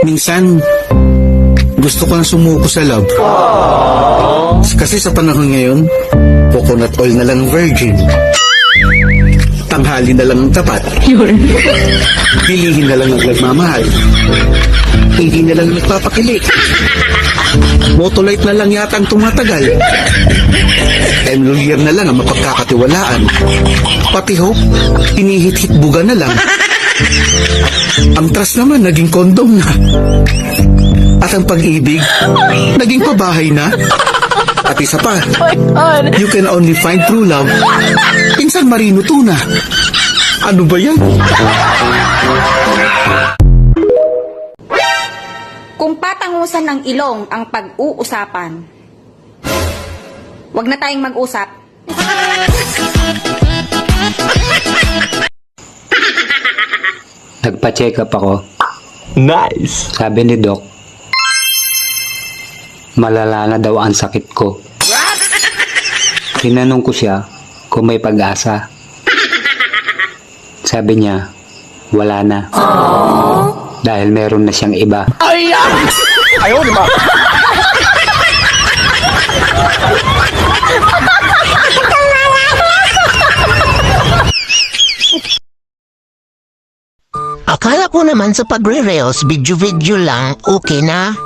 Minsan, gusto ko na sumuko sa love. Kasi sa panahon ngayon, coconut oil na lang virgin. Tanghali na lang ang tapat. Pilihin na lang ang nagmamahal. Hindi na lang nagpapakilig. Motolite na lang yata ang tumatagal. Emlolier na lang ang mapagkakatiwalaan. Pati hope, hinihit-hit buga na lang. Ang trust naman naging kondom na. At ang pag-ibig, naging pabahay na. At isa pa, you can only find true love in San Marino Tuna. Ano ba yan? Kung patangusan ng ilong ang pag-uusapan, wag na tayong mag-usap. Nagpa-check up ako. Nice! Sabi ni Doc, malala na daw ang sakit ko. Tinanong ko siya kung may pag-asa. Sabi niya, wala na. Dahil meron na siyang iba. Ayaw, di ba? Akala ko naman sa pagre-reels, video-video lang, okay na.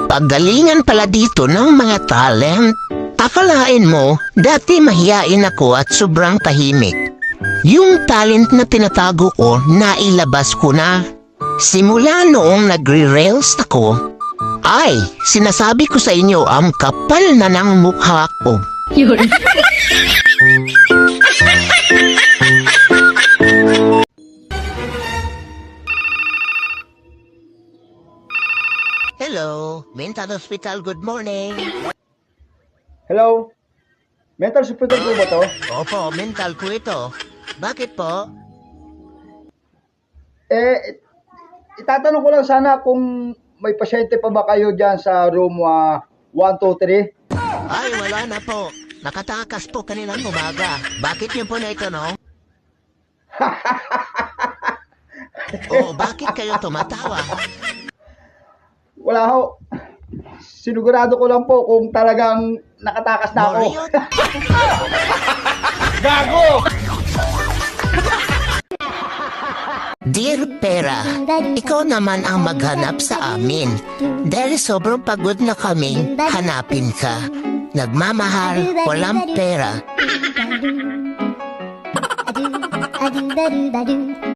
Paggalingan pala dito ng mga talent. Akalain mo, dati mahiyain ako at sobrang tahimik. Yung talent na tinatago ko, nailabas ko na. Simula noong nagre-reels ako, ay, sinasabi ko sa inyo, ang kapal na ng mukha ko. Hello, Mental Hospital, good morning. Hello? Mental hospital po ba to? Opo, mental po ito. Bakit po? Itatanong ko lang sana kung may pasyente pa ba kayo dyan sa room 123? Ay, wala na po. Nakatakas po kaninang umaga. Bakit yun po na ito, no? Oo, bakit kayo tumatawa? Wala ho. Sinigurado ko lang po kung talagang nakatakas na ako. Moriot? Gago! Dear Pera, ikaw naman ang maghanap sa amin. Dahil sobrang pagod na kaming hanapin ka. Nagmamahal, walang pera.